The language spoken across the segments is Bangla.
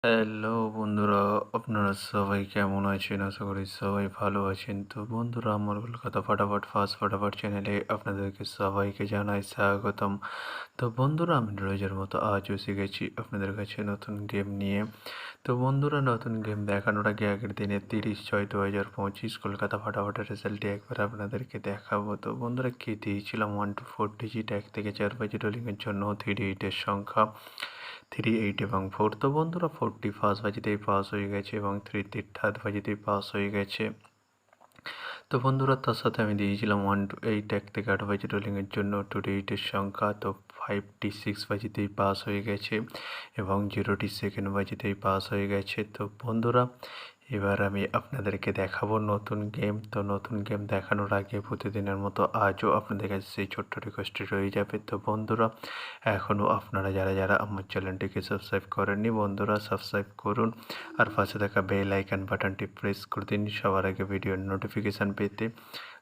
হ্যালো বন্ধুরা, আপনারা সবাই কেমন আছেন? আশা করি সবাই ভালো আছেন। তো বন্ধুরা, আমার কলকাতা ফাটাফাট চ্যানেলে আপনাদেরকে সবাইকে জানাই স্বাগতম। তো বন্ধুরা, আমি রোজের মতো আজও এসে গেছি আপনাদের কাছে নতুন গেম নিয়ে। তো বন্ধুরা, নতুন গেম দেখানোর আগে আগের দিনে 30/6/2025 কলকাতা ফাটাফাটের রেজাল্টটি একবার আপনাদেরকে দেখাবো। তো বন্ধুরা, কি দিয়েছিলাম 1 to 4 ডিজিট 1 থেকে 4 বাজি রোলিংয়ের জন্য 38 এর সংখ্যা 38 এবং 4। তো বন্ধুরা, 40 ফার্স্ট বাজিতেই পাস হয়ে গেছে এবং 30 থার্ড বাজিতেই পাস হয়ে গেছে। তো বন্ধুরা, তার সাথে আমি দিয়েছিলাম 1 to 8 1 থেকে 8 বাজি রোলিংয়ের জন্য 28 এর সংখ্যা। তো 5টি 6 বাজিতেই পাস হয়ে গেছে এবং 0টি সেকেন্ড বাজিতেই পাস হয়ে গেছে। তো বন্ধুরা, এবার আমি আপনাদেরকে দেখাবো নতুন গেম। তো নতুন গেম দেখানোর আগে প্রতিদিনের মতো আজও আপনাদের কাছে সেই ছোট্ট রিকোয়েস্টটি রয়ে যাবে। তো বন্ধুরা, এখনও আপনারা যারা আমার চ্যানেলটিকে সাবস্ক্রাইব করেননি, বন্ধুরা সাবস্ক্রাইব করুন আর পাশে থাকা বেল আইকন বাটনটি প্রেস করে দিন সবার আগে ভিডিওর নোটিফিকেশান পেতে।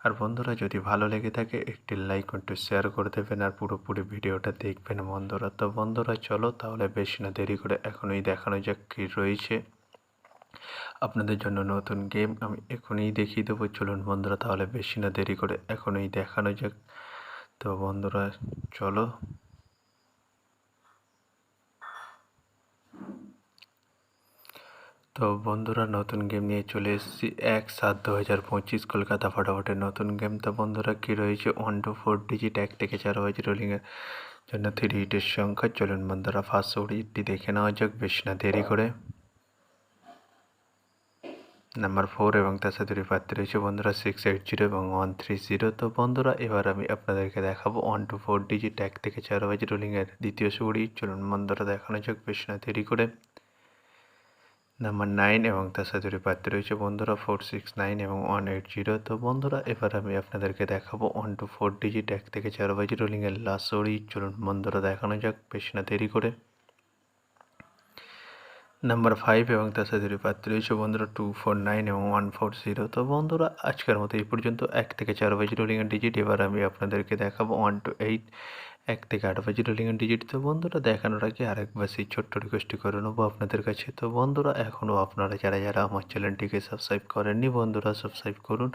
আর বন্ধুরা, যদি ভালো লেগে থাকে একটি লাইক ও একটু শেয়ার করে দেবেন আর পুরোপুরি ভিডিওটা দেখবেন বন্ধুরা। তো বন্ধুরা, চলো তাহলে বেশি না দেরি করে এখনই দেখানো যাক কী রয়েছে আপনাদের জন্য নতুন গেম। আমি এখনই দেখিয়ে দেবো, চলুন বন্ধুরা, তাহলে বেশি না দেরি করে এখনই দেখানো যাক। তো বন্ধুরা, চলো। তো বন্ধুরা, নতুন গেম নিয়ে চলে এসেছি 1/7/2025 কলকাতা ফাটাফাটের নতুন গেম। তো বন্ধুরা, কী রয়েছে 1 to 4 ডিজিট 1 থেকে 4 বাজি রোলিংয়ের জন্য 38 সংখ্যা। চলুন বন্ধুরা, ফার্স্ট ডিজিটটি দেখে নেওয়া যাক বেশি না দেরি করে। নাম্বার 4 এবং তার সাথে প্রার্থী রয়েছে বন্ধুরা 680 এবং 130। তো বন্ধুরা, এবার আমি আপনাদেরকে দেখাবো 1 to 4 ডিজিট 1 থেকে 4 বাজি রোলিংয়ের দ্বিতীয় সুড়ি। চলুন বন্ধুরা, দেখানো যাক বেশি না দেরি করে। নাম্বার 9 এবং তার সাথে প্রার্থী রয়েছে বন্ধুরা 469 এবং 180। তো বন্ধুরা, এবার আমি আপনাদেরকে দেখাবো 1 to 4 ডিজিট 1 থেকে 4 বাজি রোলিংয়ের লাস্ট সুড়ি। চলুন বন্ধুরা, দেখানো যাক বেশি না দেরি করে। নাম্বার 5 এবং তার সাথে প্রার্থী রয়েছে বন্ধুরা 249 এবং 140। তো বন্ধুরা, আজকের মতো এই পর্যন্ত 1 থেকে 4 বাজি রোলিংয়ের ডিজিট। এবার আমি আপনাদেরকে দেখাবো 1 to 8 1 থেকে 8 বাজি রোলিংয়ের ডিজিট। তো বন্ধুরা, দেখানোর আগে আরেকবার সেই ছোট্ট রিকোয়েস্টটি করে নেবো আপনাদের কাছে। তো বন্ধুরা, এখনও আপনারা যারা আমার চ্যানেলটিকে সাবস্ক্রাইব করেননি, বন্ধুরা সাবস্ক্রাইব করুন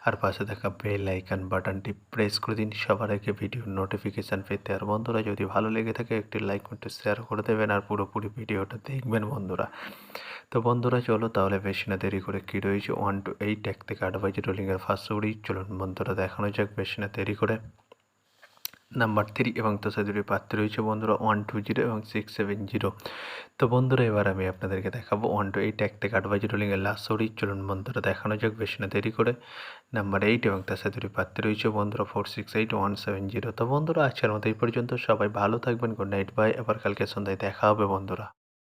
আর পাশে থাকা বেল আইকন বাটনটি প্রেস করে দিন সবার আগে ভিডিওর নোটিফিকেশান পেতে। আর বন্ধুরা, যদি ভালো লেগে থাকে একটি লাইক একটু শেয়ার করে দেবেন আর পুরোপুরি ভিডিওটা দেখবেন বন্ধুরা। তো বন্ধুরা, চলো তাহলে বেশি না দেরি করে কী রয়েছে 1 to 8 1 থেকে 8 বাজি রোলিংয়ের ফার্স্ট উড়ি। চলুন বন্ধুরা, দেখানো যাক বেশি না দেরি করে। নাম্বার 3 এবং তার সাথে প্রার্থী রয়েছে বন্ধুরা 120 এবং 670। তো বন্ধুরা, এবার আমি আপনাদেরকে দেখাবো 1 to 8 1 থেকে 8 বাজি রোলিংয়ের লাস্ট উড়ি। চলুন বন্ধুরা, দেখানো যাক বেশি না দেরি করে। নাম্বার 8 এবং তার সাথে প্রার্থী রয়েছে বন্ধুরা 468 170। তো বন্ধুরা, আজকের মতো এই পর্যন্ত। সবাই ভালো থাকবেন। Good night, bye. আবার কালকে সন্ধ্যায় দেখা হবে বন্ধুরা।